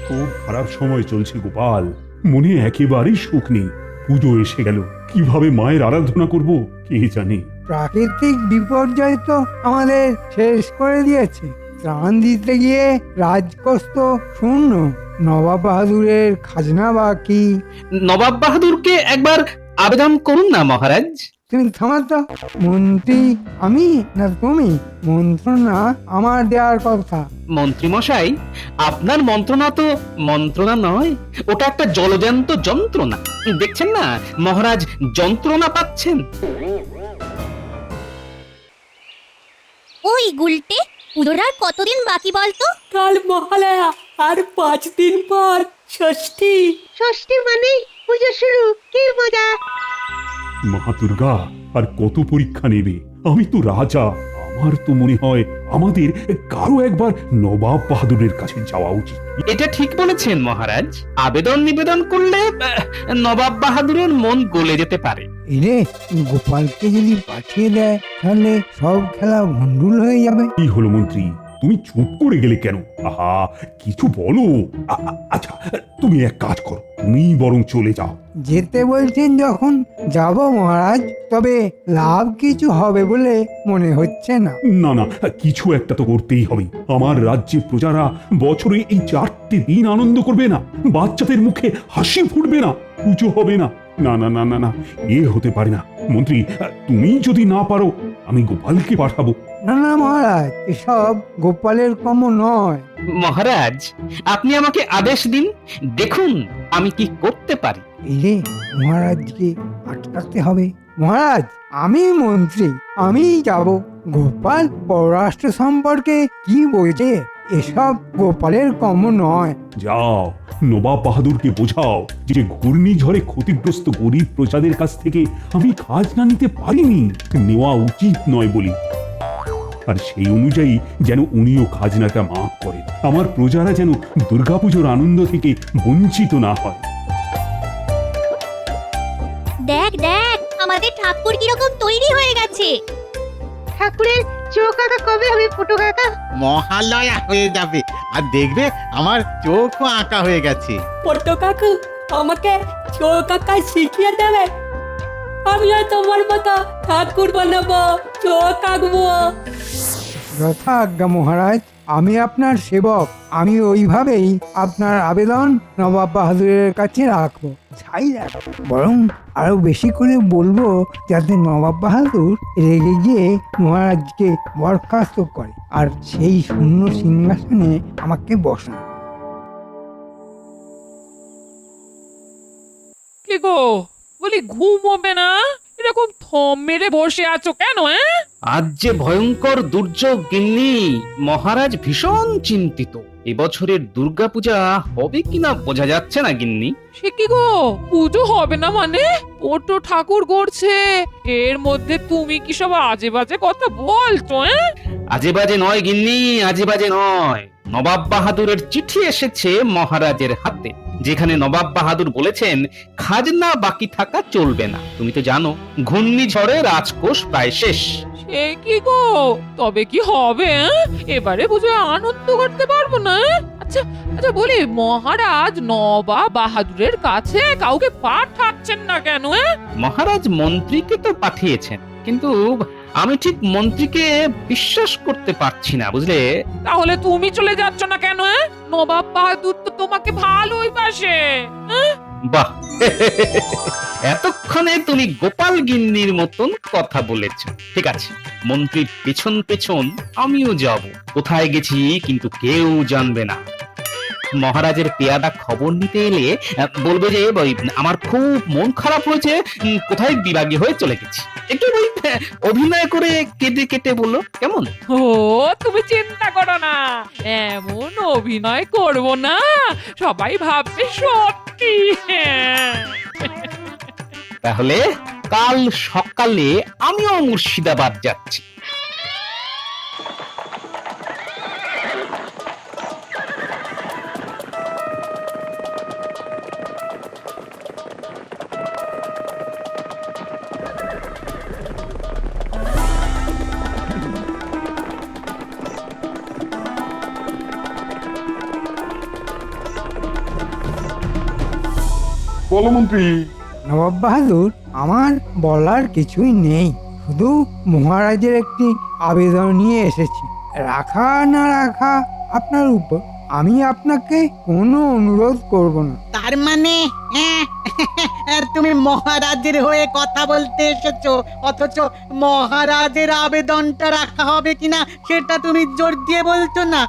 খুব খারাপ সময় চলছে গোপাল, মনে একেবারেই সুখ নেই। পুজো এসে গেল, কিভাবে মায়ের আরাধনা করব কে জানে। প্রাকৃতিক বিপর্যয় তো আমাদের শেষ করে দিয়েছে। ত্রাণ দিতে গিয়ে রাজকোষ তো শূন্য, নবাব বাহাদুরের খাজনা বাকি। নবাব বাহাদুরকে একবার আবেদন করুন না মহারাজ। তুমি থামাতো, মন্ত্রী আমি না তুমি? মন্ত্রণা আমার দেওয়ার কথা। মন্ত্রী মশাই, আপনার মন্ত্রণা তো মন্ত্রণা নয়, ওটা একটা জলজান্ত যন্ত্রণা। দেখছেন না মহারাজ যন্ত্রণা পাচ্ছেন। ওই গুলটে, পুজোর আর কতদিন বাকি বলতো? কাল মহালয়া, আর 5 দিন পর ষষ্ঠী। ষষ্ঠী মানে পুজো শুরু, কি মজা! মা দুর্গা আর কত পরীক্ষা নেবে? আমি তো রাজা, আমার তো মনে হয় আমাদের কারো একবার নবাব বাহাদুরের কাছে যাওয়া উচিত। এটা ঠিক বলেছেন মহারাজ, আবেদন নিবেদন করলে নবাব বাহাদুরের মন গলে যেতে পারে। এরে, গোপালকে যদি পাঠিয়ে দেয় তাহলে সব খেলা ভণ্ডুল হয়ে যাবে। কি হলো মন্ত্রী, তুমি চুপ করে গেলে কেন? আহা, কিছু বলো। আচ্ছা, তুমি এক কাজ করো, তুমি বরং চলে যাও। যেতে বলছেন যখন যাব মহারাজ, তবে লাভ কিছু হবে বলে মনে হচ্ছে না। না না, কিছু একটা তো করতেই হবে। আমার রাজ্যে প্রজারা বছরে এই 4টে দিন আনন্দ করবে না, বাচ্চাদের মুখে হাসি ফুটবে না, পুজো হবে না। না না না না না, এ হতে পারে না। মন্ত্রী, তুমি যদি না পারো, আমি গোপালকে পাঠাবো। না না মহারাজ, এসব গোপালের কম নয়। মহারাজ, আপনি আমাকে আদেশ দিন, দেখুন আমি কি করতে পারি। এরে, মহারাজকে আটকাতে হবে। মহারাজ, আমি মন্ত্রী, আমি যাব। গোপাল পররাষ্ট্র সম্পর্কে কি বলছে? এসব গোপালের কম নয়। যাও, নবাব বাহাদুরকে বোঝাও যে ঘূর্ণিঝড়ে ক্ষতিগ্রস্ত গরিব প্রজাদের কাছ থেকে আমি খাজনা নিতে পারিনি, নেওয়া উচিত নয় বলি। আর সেই অনুযায়ী যেন উনিও খাজনাটা মাফ করেন, আমার প্রজারা যেন দুর্গাপুজোর আনন্দ থেকে বঞ্চিত না হয়। দেখ দেখ, আমাদের ঠাকুর কিরকম তৈরি হয়ে গেছে। ঠাকুরের চোখ আঁকা কবে হবে ফুটো কাকা? মহালয়া হয়ে যাবে, আর দেখবে আমার চোখও আঁকা হয়ে গেছে। পট্ট কাকু, আমাকে চোখ আঁকা শিখিয়ে দেবে? আমিও তোমার মতো ঠাকুর বানাবো, চোখ আঁকবো। যথা আজ্ঞা মহারাজ, আমি আপনার সেবক। আমি ওইভাবেই আপনার আবেদন নবাব বাহাদুরের কাছে রাখবো। ছাই রাখবো, বরং আরো বেশি করে বলবো যাতে নবাব বাহাদুর রেগে গিয়ে মহারাজকে বরখাস্ত করে আর সেই শূন্য সিংহাসনে আমাকে বসান। কি গো, বলি ঘুম হবে না? এরকম থম মেরে বসে আছো কেন? আজ যে ভয়ঙ্কর দুর্যোগ গিন্নি, মহারাজ ভীষণ চিন্তিত। এবছরের দুর্গাপূজা হবে কিনা বোঝা যাচ্ছে না গিন্নি। সে কি গো, পুজো হবে না মানে? ওটো ঠাকুর গড়ছে, এর মধ্যে তুমি কি সব আজে বাজে কথা বলছো? আজে বাজে নয় গিন্নি, আজে বাজে নয়। নবাব বাহাদুরের চিঠি এসেছে মহারাজের হাতে, যেখানে নবাব বাহাদুর বলেছেন খাজনা বাকি থাকা চলবে না। তুমি তো জানো ঘূর্ণিঝড়ে রাজকোষ প্রায় শেষ। সে কি গো, তবে কি হবে? এবারে পুজোয় আনন্দ করতে পারবো না? আচ্ছা আচ্ছা, বলি মহারাজ নবাব বাহাদুরের কাছে কাউকে পাঠাচ্ছেন না কেন? মহারাজ মন্ত্রীকে তো পাঠিয়েছেন, কিন্তু আমি ঠিক মন্ত্রীকে বিশ্বাস করতে পারছি না, বুঝলে। তাহলে তুমি চলে যাচ্ছ না কেন? নবাব বাহাদুর তো তোমাকে ভালোই বাসে। বাহ, এতক্ষণে তুমি গোপাল গিন্নির মতন কথা বলেছ। ঠিক আছে, মন্ত্রীর পেছন পেছন আমিও যাব। কোথায় গেছি কিন্তু কেউ জানবে না। মহারাজের পেয়াদা খবর নিতে এলে বলবে যে আমার খুব মন খারাপ হয়েছে, কোথায় বিরাগী হয়ে চলে গেছি। একটু অভিনয় করে কেটে কেটে বলো, কেমন? ও, তুমি চিন্তা করো না, এমন অভিনয় করব না সবাই ভাববে সত্যি। তাহলে কাল সকালে আমিও মুর্শিদাবাদ যাচ্ছি। বলো মন্ত্রী। নবাব বাহাদুর, আমার বলার কিছুই নেই, শুধু মহারাজের একটি আবেদন নিয়ে এসেছি। রাখা না রাখা আপনার উপর, আমি আপনাকে কোনো অনুরোধ করব না। তার মানে তুমি মহারাজের হয়ে কথা বলতে এসেছো, অথচ মহারাজের আবেদনটা রাখা হবে কিনা সেটা তুমি জোর দিয়ে বলছো না?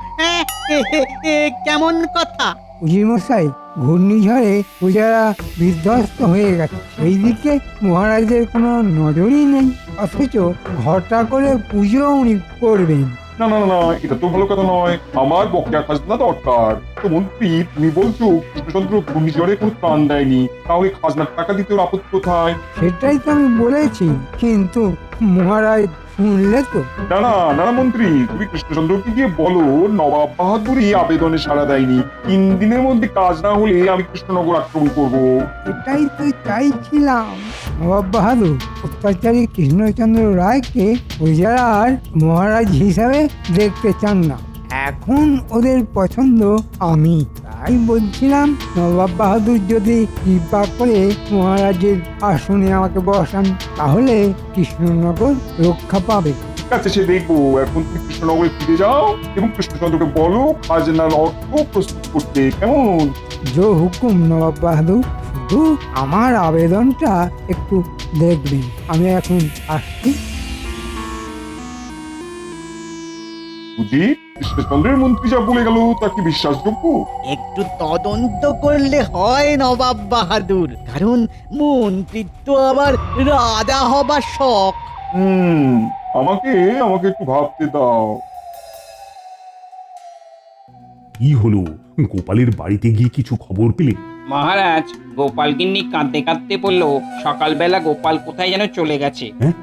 কেমন কথা? উজির মশাই, ঘূর্ণিঝড়ে প্রজারা বিধ্বস্ত হয়ে গেছে, সেই দিকে মহারাজের কোনো নজরই নেই, অথচ ঘটা করে পুজো উনি করবেন। না না না, এটা তো ভালো কথা নয়। আমার বকেয়া খাজনা দরকার। তো মন্ত্রী, তুমি বলছো কৃষ্ণচন্দ্র ঘূর্ণিঝড়ে কোনো ত্রাণ দেয়নি, তাহলে খাজনার টাকা দিতে ওর আপত্তি কোথায়? সেটাই তো আমি বলেছি, কিন্তু মহারাজ শুনলে তো। না না না না মন্ত্রী, তুমি কৃষ্ণচন্দ্রকে গিয়ে বলো নবাব বাহাদুরই আবেদনে সাড়া দেয়নি, 3 দিনের মধ্যে কাজ না হলে আমি কৃষ্ণনগর আক্রমণ করব। এটাই তো চাইছিলাম। নবাব বাহাদুর অত্যাচারী কৃষ্ণচন্দ্র রায়কে প্রজারা আর মহারাজ হিসাবে দেখতে চান না, এখন ওদের পছন্দ আমি। তাই বলছিলাম, নবাব বাহাদুর যদি কৃপা করে মহারাজের আসনে আমাকে বসান, তাহলে কৃষ্ণনগর রক্ষা পাবে। ঠিক আছে, সে দেখবো। এখন তুমি কৃষ্ণনগরে ফিরে যাও এবং কৃষ্ণচন্দ্রকে বলো খাজনার অর্থ প্রস্তুত করতে, কেমন? জো হুকুম নবাব বাহাদুর, শুধু আমার আবেদনটা একটু দেখবেন। আমি এখন আসছি। বুঝি কৃষ্ণচন্দ্রের মন্ত্রী যা বলে গেল তা কি বিশ্বাসযোগ্য? একটু তদন্ত করলে হয় নবাব বাহাদুর, কারণ মন্ত্রিত্ব আবার রাজা হবার শখ। আমাকে আমাকে একটু ভাবতে দাও। কি হলো, গোপালের বাড়িতে গিয়ে কিছু খবর পেলে? মহারাজ, গোপাল গিন্নি কাঁদতে কাঁদতে বলল সকালবেলা গোপাল কোথায় যেন চলে গেছে। হ্যাঁ,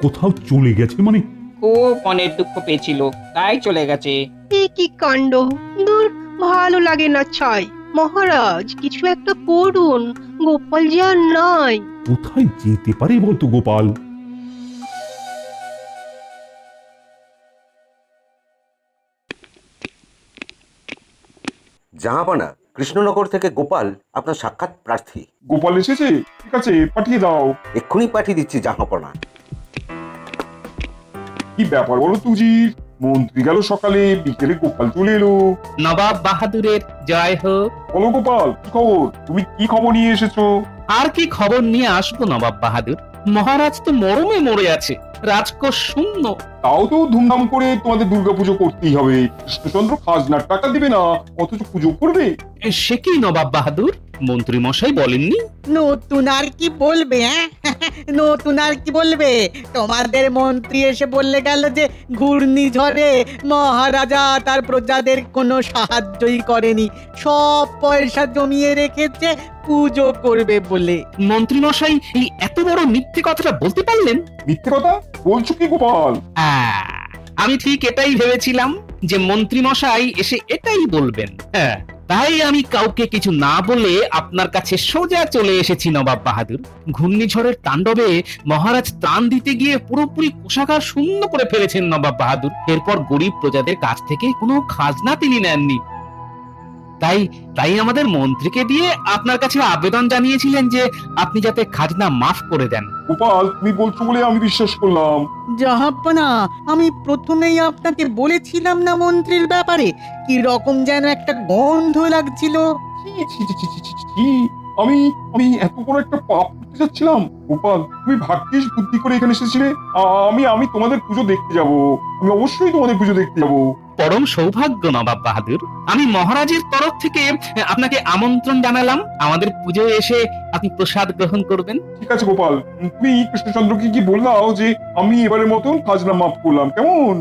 কোথাও চলে গেছে মানে? খুব মনের দুঃখ পেয়েছিল, তাই চলে গেছে। এ কি কাণ্ড! দূর, ভালো লাগে না ছাই। মহারাজ, কিছু একটা করুন, গোপাল যে আর নাই। কোথায় যেতে পারে বলতো গোপাল? জাহাপানা, কৃষ্ণনগর থেকে গোপাল আপনার সাক্ষাৎ প্রার্থী। গোপাল এসেছে? ঠিক আছে, পাঠিয়ে দাও। এক্ষুনি পাঠিয়ে দিচ্ছি জাহাপানা। কি ব্যাপার বলো তুজির? মন্ত্রী গেল সকালে, বিকেলে গোপাল চলে এলো। নবাব বাহাদুরের জয় হোক। বলো গোপাল, কি খবর? তুমি কি খবর নিয়ে এসেছো? আর কি খবর নিয়ে আসবো নবাব বাহাদুর? মহারাজ তো মরমে মরে আছে, রাজকোষ শূন্য। তাও তো ধুমধাম করে তোমাদের দুর্গাপুজো করতেই হবে। কৃষ্ণচন্দ্র খাজনার টাকা দিবে না, অথচ পুজো করবে। সে কি নবাব বাহাদুর, মন্ত্রী মশাই বলেননি? নতুন আর কি বলবে? নতুন আর কি বলবে? তোমাদের মন্ত্রী এসে বললে গেল যে ঘূর্ণিঝড়ে মহারাজা তার প্রজাদের কোনো সাহায্যই করেনি, সব পয়সা জমিয়ে রেখেছে পুজো করবে বলে। মন্ত্রী মশাই এই এত বড় মিথ্যে কথাটা বলতে পারলেন? মিথ্যে কথা বলছো কি গোপাল? আমি ঠিক এটাই ভেবেছিলাম যে মন্ত্রী মশাই এসে এটাই বলবেন। হ্যাঁ, তাই আমি কাউকে কিছু না বলে আপনার কাছে সোজা চলে এসেছি নবাব বাহাদুর। ঘূর্ণিঝড়ের তাণ্ডবে মহারাজ ত্রাণ দিতে গিয়ে পুরোপুরি কোষাগার শূন্য করে ফেলেছেন নবাব বাহাদুর। এরপর গরিব প্রজাদের কাছ থেকে কোনো খাজনা তিনি নেননি। তাই আমাদের মন্ত্রীকে দিয়ে আপনার কাছে আবেদন জানিয়েছিলেন যে আপনি যাতে খাজনা মাফ করে দেন। গোপাল, তুমি বলছো বলে আমি বিশ্বাস করলাম। জাহাপনা, আমি প্রথমেই আপনাকে বলেছিলাম না মন্ত্রীর ব্যাপারে? কি রকম যেন একটা গন্ধ লাগছিল। আমি এত বড় একটা পাপ করতে যাচ্ছিলাম। গোপাল, তুমি ভাগ্যিস বুদ্ধি করে এখানে এসেছিলে। আমি তোমাদের পুজো দেখতে যাব। আমি অবশ্যই তোমাদের পুজো দেখতে যাব। পরম সৌভাগ্য নবাব বাহাদুর। আমি মহারাজের তরফ থেকে আপনাকে আমন্ত্রণ জানালাম, আমাদের পুজোয় এসে আপনি প্রসাদ গ্রহণ করবেন। ঠিক আছে গোপাল, তুমি কৃষ্ণচন্দ্রকে কি বললাও যে আমি এবারের মতন খাজনা মাফ করলাম, কেমন?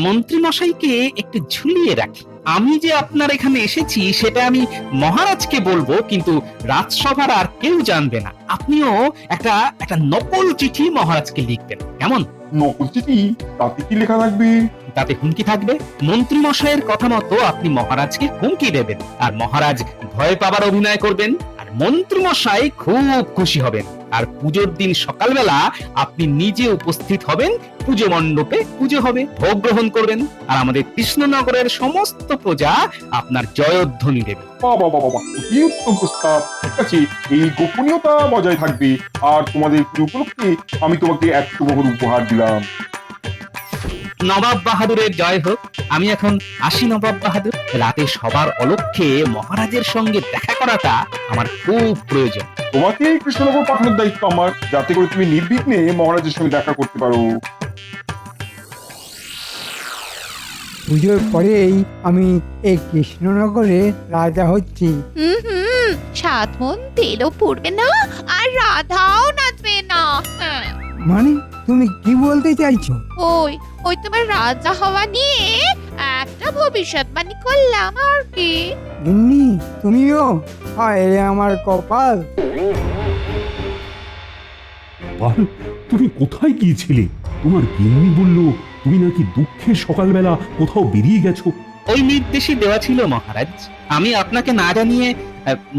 মন্ত্রী মশাইকে একটু ঝুলিয়ে রাখি। আমি যে আপনার এখানে এসেছি সেটা আমি মহারাজকে বলবো, কিন্তু রাজসভার আর কেউ জানবে না। আপনিও একটা নকল চিঠি মহারাজকে লিখবেন, কেমন? নকল চিঠি? তাতে কি লেখা থাকবে? তাতে হুমকি থাকবে। মন্ত্রী মশাইয়ের কথা মতো আপনি মহারাজকে হুমকি দেবেন, আর মহারাজ ভয় পাবার অভিনয় করবেন, আর মন্ত্রী মশাই খুব খুশি হবেন। আর পুজোর দিন সকালবেলা আপনি নিজে উপস্থিত হবেন, পুজো মণ্ডপে পুজো হবে, ভোগ গ্রহণ করবেন, আর আমাদের কৃষ্ণনগরের সমস্ত প্রজা আপনার জয়ধ্বনি দেবে। বাবা বাবা বাবা, কি উত্তম প্রস্তাব। ঠিক আছে, এই গোপনীয়তা বজায় থাকবে। আর তোমাদের পুজো উপলক্ষে আমি তোমাকে 100 বহর উপহার দিলাম। নবাব বাহাদুরের জয় হোক। আমি এখন আসি নবাব বাহাদুর। রাতে সবার অলক্ষ্যে মহারাজের সঙ্গে দেখা করাটা আমার খুব প্রয়োজন। তোমাকে কৃষ্ণনগর পাঠানোর দায়িত্ব আমার, যাতে করে তুমি নির্বিঘ্নে মহারাজের সঙ্গে দেখা করতে পারো। পুজোর পরেই আমি এই কৃষ্ণনগরে রাজা হচ্ছি। হুম, 7 মণ তেলও পড়বে না আর রাধাও নাচবে না। হ্যাঁ। মানে তুমি কি বলতে চাইছো? ওই তোমার রাজা হওয়া নিয়ে একটা ভবিষ্যৎবাণী করলাম আর কি। গিন্নি, তুমিও? হায় রে আমার কপাল। গোপাল, তুমি কোথায় গিয়েছিলে? তোমার গিন্নি বলল তুমি নাকি দুঃখের সকালবেলা কোথাও বেরিয়ে গেছো। ওই নির্দেশই দেওয়া ছিল মহারাজ। আমি আপনাকে না জানিয়ে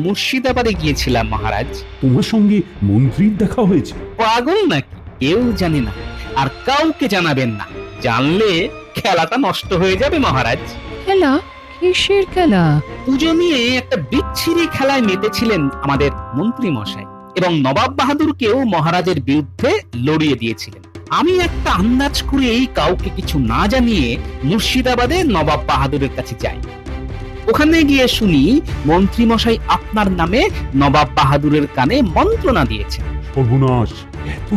মুর্শিদাবাদে গিয়েছিলাম মহারাজ। তোমার সঙ্গে মন্ত্রীর দেখা হয়েছে? পাগল নাকি? কেউ জানে না, আর কাউকে জানাবেন না। জানলে খেলাটা নষ্ট হয়ে যাবে মহারাজ। খেলা? কিসের খেলা? পুজো নিয়ে একটা বিচ্ছিরি খেলায় মেতেছিলেন আমাদের মন্ত্রী মশাই, এবং নবাব বাহাদুরকেও মহারাজের বিরুদ্ধে লড়িয়ে দিয়েছিলেন। আমি একটা আন্দাজ করে কাউকে কিছু না জানিয়ে মুর্শিদাবাদে নবাব বাহাদুরের কাছে যাই। ওখানে গিয়ে শুনি মন্ত্রী মশাই আপনার নামে নবাব বাহাদুরের কানে মন্ত্রণা দিয়েছেন। সর্বনাশ! এত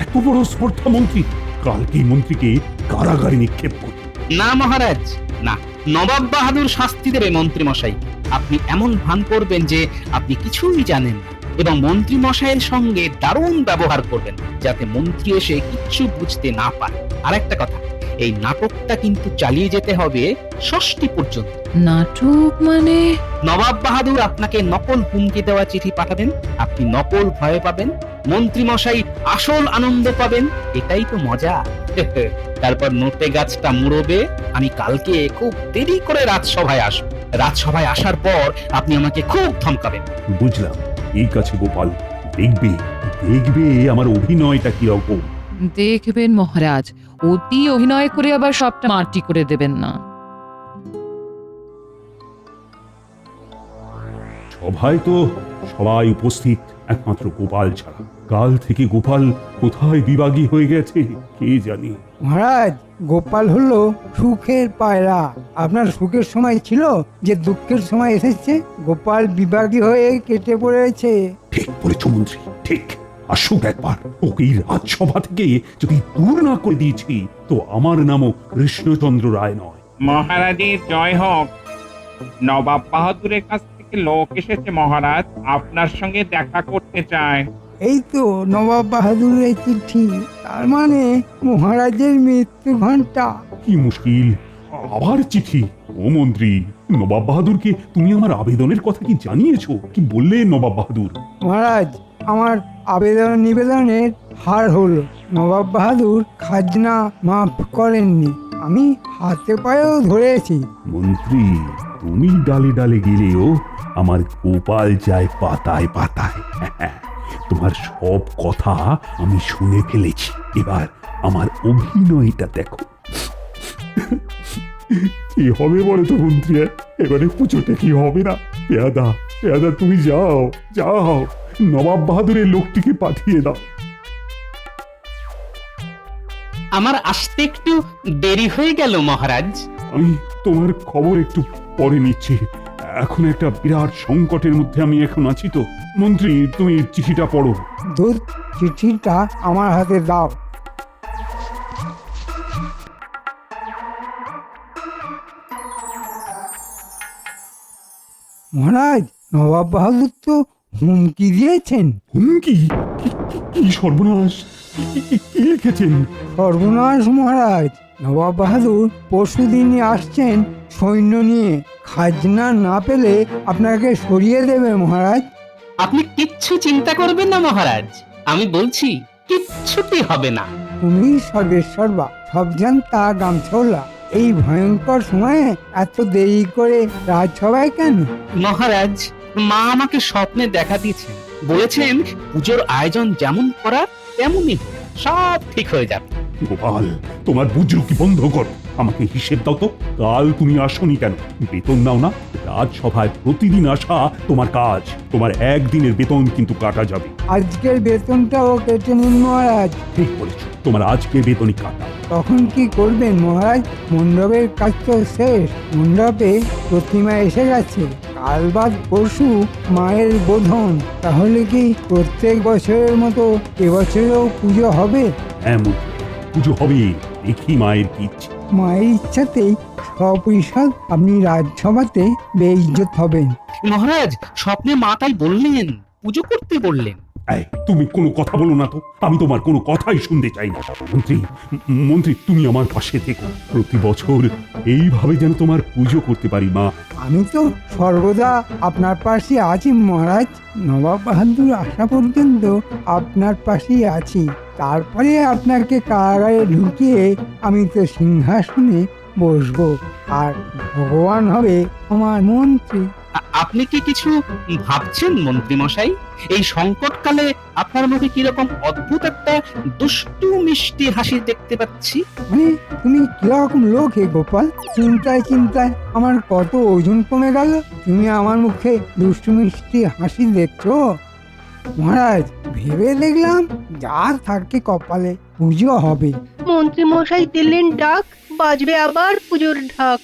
এত বড় স্পর্ধা মন্ত্রী! কালকেই মন্ত্রীকে কারাগারে নিক্ষেপ করো। না মহারাজ, না। নবাব বাহাদুর শাস্তি দেবে মন্ত্রী মশাই। আপনি এমন ভান করবেন যে আপনি কিছুই জানেন না, এবং মন্ত্রী মশাইয়ের সঙ্গে দারুণ ব্যবহার করবেন, যাতে মন্ত্রী এসে কিচ্ছু বুঝতে না পারে। আর একটা কথা, এই নাটকটা কিন্তু চালিয়ে যেতে হবে ষষ্ঠী পর্যন্ত। নাটক মানে? নবাব বাহাদুর আপনাকে নকল হুমকি দেওয়া চিঠি পাঠাবেন, আপনি নকল ভয় পাবেন, মন্ত্রী মশাই আসল আনন্দ পাবেন। এটাই তো মজা। তারপর নোটে গাছটা মুড়বে। আমি কালকে খুব দেরি করে রাজসভায় আসবো। রাজসভায় আসার পর আপনি আমাকে খুব ধমকাবেন। বুঝলাম। ঠিক আছে গোপাল, দেখবে দেখবে আমার অভিনয়টা কিরকম। দেখবেন মহারাজ, অতি অভিনয় করে আবার সবটা মাটি করে দেবেন না। সভায় তো সবাই উপস্থিত, একমাত্র গোপাল ছাড়া। কাল থেকে গোপাল কোথায় বিভাগী হয়ে গেছে কে জানে। মহারাজ, গোপাল হলো সুখের পায়রা। আপনার সুখের সময় ছিল যে দুঃখের সময় এসেছে। গোপাল বিভাগী হয়ে কেটে পড়েছে। ঠিক বলেছ মন্ত্রী, ঠিক। আসুক একবার। ওকে এই রাজসভা থেকে যদি দূর না করে দিয়েছি, তো আমার নামও কৃষ্ণচন্দ্র রায় নয়। মহারাজের জয় হোক। নবাব বাহাদুরের কাছ থেকে লোক এসেছে মহারাজ, আপনার সঙ্গে দেখা করতে চায়। এই তো নবাব বাহাদুরের চিঠি। তার মানে মহারাজের মৃত্যু ঘন্টা। কি মুশকিল, আবার চিঠি! ও মন্ত্রী, নবাব বাহাদুরকে তুমি আমার আবেদনের কথা কি জানিয়েছো? কি বললে নবাব বাহাদুর? মহারাজ, আমার আবেদন নিবেদনের হার হলো। নবাব বাহাদুর খাজনা মাফ করেননি। আমি হাতে পায়েও ধরেছি। মন্ত্রী, তুমি ডালে ডালে গেলেও আমার গোপাল যায় পাতায় পাতায়। তোমার সব কথা আমি শুনে ফেলেছি। এবার আমার অভিনয়টা দেখো। কি হবে বলো তো মন্ত্রী? এবারে পুজোটা কি হবে না? পেয়াদা, পেয়াদা, তুমি যাও যাও, নবাব বাহাদুরের লোকটিকে পাঠিয়ে দাও। আমার আসতে একটু দেরি হয়ে গেল মহারাজ। আমি তোমার খবর একটু পরে নিচ্ছি। এখন একটা বিরাট সংকটের মধ্যে আমি এখন আছি। তো মন্ত্রী, তুমি চিঠিটা পড়ো। দুধ, চিঠিটা আমার হাতে দাও। মহারাজ, নবাব বাহাদুর তো হুমকি দিয়েছেন। হুমকি? কি সর্বনাশ! কি লিখেছেন? সর্বনাশ মহারাজ, নবাব বাহাদুর পরশুদিনই আসছেন সৈন্য নিয়ে। খাজনা না পেলে আপনাকে সরিয়ে দেবে মহারাজ। আপনি কিচ্ছু চিন্তা করবেন না মহারাজ, আমি বলছি কিচ্ছুটি হবে না। তুমি সর্বেশ্বরবা, সব জানতা গামছওলা। এই ভয়ঙ্কর সময়ে এত দেরি করে রাজসভায় কেন? মহারাজ, মা আমাকে স্বপ্নে দেখা দিয়েছেন বলেছেন পুজোর আয়োজন যেমন করা তেমনই হোক, সব ঠিক হয়ে যাবে। গোপাল, তোমার বুজরুকি বন্ধ করো। আমাকে হিসেব দাও তো, কাল তুমি আসনি কেন? বেতন নাও না? রাজসভায় প্রতিদিন আসা তোমার কাজ। তোমার একদিনের বেতন কিন্তু কাটা যাবে। আজকের বেতনটাও কেটে নিন মহারাজ। ঠিক বলেছো, তোমার আজকের বেতনই কাটা। তখন কি করবেন মহারাজ? মণ্ডপের কাজ তো শেষ। মণ্ডপে প্রতিমা এসে গেছে, কাল বাদ পরশু মায়ের বোধন। তাহলে কি প্রত্যেক বছরের মতো এবছরেও পুজো হবে? হ্যাঁ মন্ত্রী, পুজো হবে। দেখি মায়ের কি ইচ্ছে। মায়ের ইচ্ছাতেই সপরিষদ আপনি রাজসভাতে বেইজ্জত হবেন। মহারাজ, স্বপ্নে মা তাই বললেন, পুজো করতে বললেন। এই, তুমি কোনো কথা বলো না তো। আমি তোমার কোনো কথাই শুনতে চাই না। মন্ত্রী, মন্ত্রী, তুমি আমার পাশে থেকো। প্রতি বছর এইভাবে যেন তোমার পুজো করতে পারি মা। আমি তো সর্বদা আপনার পাশে আছি মহারাজ। নবাব বাহাদুর আসা পর্যন্ত আপনার পাশেই আছি। তারপরে আপনাকে কারাগারে ঢুকিয়ে আমি তো সিংহাসনে বসবো, আর ভগবান হবে আমার মন্ত্রী। আপনি কি কিছু ভাবছেন মন্ত্রী মশাই? এই সংকটকালে আপনার মুখে কিরকম অদ্ভুত একটা দুষ্টু মিষ্টি হাসি দেখতে পাচ্ছি। মানে তুমি কিরকম লোক হে গোপাল? চিন্তায় চিন্তায় আমার কত ওজন কমে গেল। তুমি আমার মুখে দুষ্টু মিষ্টি হাসি দেখছো? মহারাজ, ভেবে দেখলাম যা থাকে কপালে, পুজো হবে। মন্ত্রী মশাই দিলেন ডাক, বাজবে আবার পুজোর ঢাক।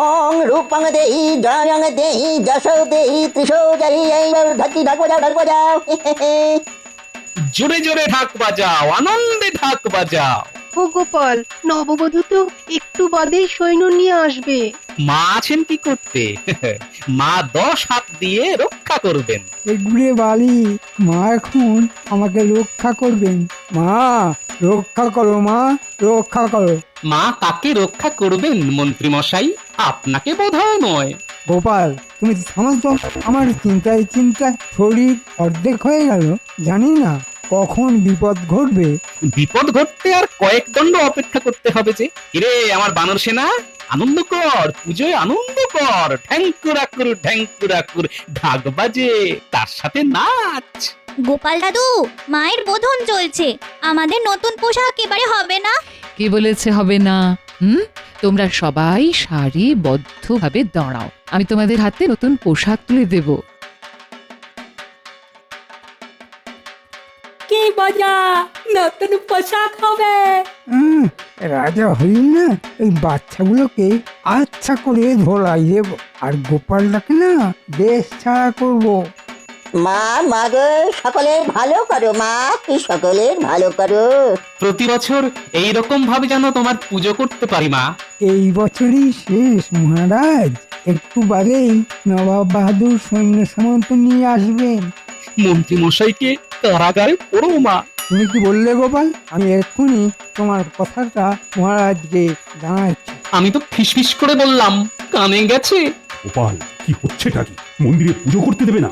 ওং রূপং দেহি জয়ং দেহি যশো দেহি ত্রিশো দেহি। এইবার ঢাকি ঢাক বাজাও। জোরে জোরে ঢাক বাজাও, আনন্দে ঢাক বাজাও। ও গোপাল, নববধূ তো একটু বাদেই সৈন্য নিয়ে আসবে। মা আছেন কি করতে? মা 10 হাত দিয়ে রক্ষা করবেন। এগুড়ে বালি, মা এখন আমাকে রক্ষা করবেন। মা, রক্ষা করো মা, রক্ষা করো। মা কাকে রক্ষা করবেন মন্ত্রী মশাই? আপনাকে বোধহয় নয়। গোপাল, তুমি থামো তো। আমার চিন্তায় চিন্তায় শরীর অর্ধেক হয়ে গেল। জানি না কখন বিপদ ঘটবে। বিপদ ঘটতে আর কয়েক দণ্ড অপেক্ষা করতে হবে যে। কিরে আমার বানর সেনা, আনন্দ কর, পুজোয় আনন্দ কর। ঢ্যাঙ্কুরাকুর ঢ্যাঙ্কুরাকুর ঢাক বাজে, তার সাথে নাচ। গোপাল দাদু, মায়ের বোধন চলছে, আমাদের নতুন পোশাক এবারে হবে না? কে বলেছে হবে না? তোমরা সবাই সারিবদ্ধভাবে দাঁড়াও, আমি তোমাদের হাতে নতুন পোশাক তুলে দেব। কি মজা, নতুন পোশাক হবে। রাজা হই না, এই বাচ্চাগুলোকে আচ্ছা করে ধরাই দেব, আর গোপালটাকে না দেশ ছাড়া করবো। মা, মা গো, সকলের ভালো করো মা, সকলের ভালো করো। প্রতি বছর এইরকম ভাবে যেন তোমার পুজো করতে পারি মা। এই বছরই শেষ মহারাজ, একটু বাদেই নবাব বাহাদুর সৈন্য সামন্ত নিয়ে আসবেন। মন্ত্রী মশাইকে কারাগারে পড়ো মা। তুমি কি বললে গোপাল? আমি এক্ষুনি তোমার কথাটা মহারাজকে জানাচ্ছি। আমি তো ফিসফিস করে বললাম, কানে গেছে। গোপাল, কি হচ্ছেটা কি? মন্দিরে পুজো করতে দেবে না?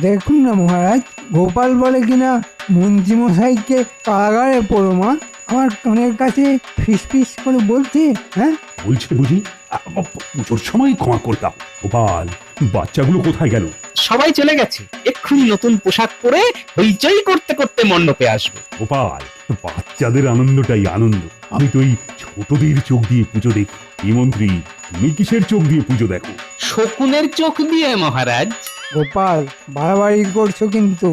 দেখুন না মহারাজ, গোপাল বলে কিনা মন্ত্রী মশাইকে কারাগারে পড়ো মা। আমার কানের কাছে ফিস করে বলছে। হ্যাঁ, বলছে বুঝি? পুজোর সময় ক্ষমা করে দাও। গোপাল, বাচ্চাগুলো কোথায় গেল? সবাই চলে গেছে, এক্ষুনি নতুন পোশাক পরে হইচই করতে করতে মণ্ডপে আসবে। গোপাল, বাচ্চাদের আনন্দটাই আনন্দ। আমি তো এই ছোটদের চোখ দিয়ে পুজো দেখি। এই মন্ত্রী, তুমি কিসের চোখ দিয়ে পুজো দেখো? শকুনের চোখ দিয়ে মহারাজ। গোপাল, বাড়াবাড়ি করছো কিন্তু।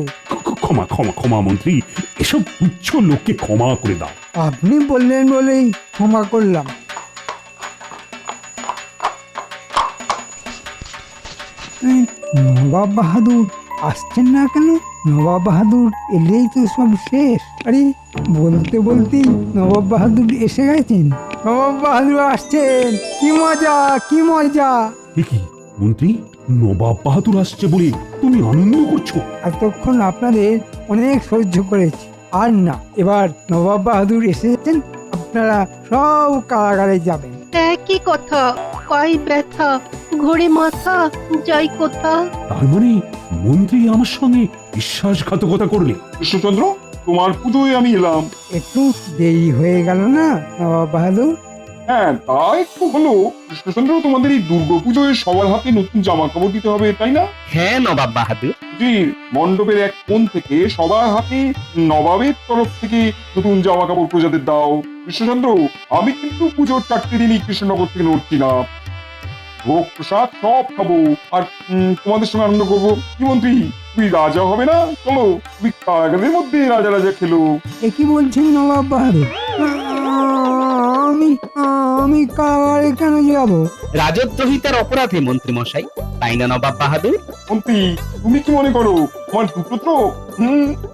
ক্ষমা ক্ষমা ক্ষমা মন্ত্রী, এসব তুচ্ছ লোককে ক্ষমা করে দাও। আপনি বললেন বলেই ক্ষমা করলাম। নবাব বাহাদুর আসছেন না কেন? নবাব বাহাদুর এলেই তো সব শেষ। আরে বলতে বলতেই নবাব বাহাদুর এসে গেছেন। নবাব বাহাদুর আসছেন, কি মজা কি মজা। কি মন্ত্রী, নবাব বাহাদুর আসছে বলে তুমি আনন্দ করছো? এতক্ষণ আপনাদের অনেক সহ্য করেছি, আর না, এবার নবাব বাহাদুর এসেছেন, আপনারা সব কারাগারে যাবেন। একই কথা, পাই ব্যথা, ঘোরে মাথা, যাই কোথা। তার মানে মন্ত্রী আমার সঙ্গে বিশ্বাসঘাতকতা করলে? কৃষ্ণচন্দ্র, তোমার পুজোয় আমি এলাম। একটু দেরি হয়ে গেল না নবাব বাহাদুর? হ্যাঁ, তা একটু হলো। কৃষ্ণচন্দ্র, তোমাদের এই দুর্গাপুজোয় সবার হাতে নতুন জামা কাপড় দিতে হবে, তাই না? হ্যাঁ নবাব বাহাদুর। জি, মণ্ডপের এক কোণ থেকে সবার হাতে নবাবের তরফ থেকে নতুন জামা কাপড় প্রজাদের দাও। কৃষ্ণচন্দ্র, আমি কিন্তু পুজোর 4টে দিনই কৃষ্ণনগর থেকে নড়ছি না। ভোগ প্রসাদ সব খাবো, আর তোমাদের সঙ্গে আনন্দ করবো। কি মন্ত্রী, তুমি রাজা হবে না? চলো, তুমি কারাগারের মধ্যে রাজা রাজা খেলো। এ কি বলছেন নবাব বাহাদুর? আমি আমি কারাগারে কেন যাব? রাজদ্রোহিতার অপরাধে মন্ত্রী মশাই, তাই না নবাব বাহাদুর? মন্ত্রী, তুমি কি মনে করো আমার দুটো চোখ?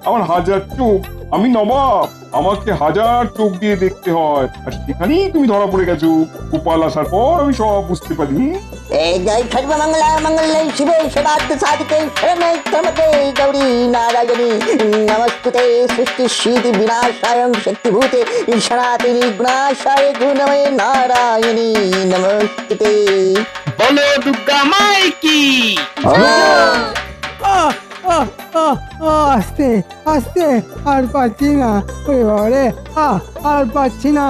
আমার হাজার চোখ। আমি নবাব, আমাকে হাজার চোখ দিয়ে দেখতে হয়, আর সেখানেই তুমি ধরা পড়ে গেছো। গোপাল আসার পর আমি সব বুঝতে পারি। এই জয় সর্বমঙ্গলা মঙ্গলে শিবে সদার্থ সাধিকে শরণে ত্রম্বকে গৌরী নারায়ণী নমস্তুতে সৃষ্টি সিদ্ধি বিনাশায়ং শক্তিভূতে সনাতনী গুণাশায় গুণময়ে নারায়ণী নমস্তুতে। বলো দুর্গা মাই কি? আস্তে আস্তে, আর পাচ্ছি না, ওরে বাবারে, আর পাচ্ছি না।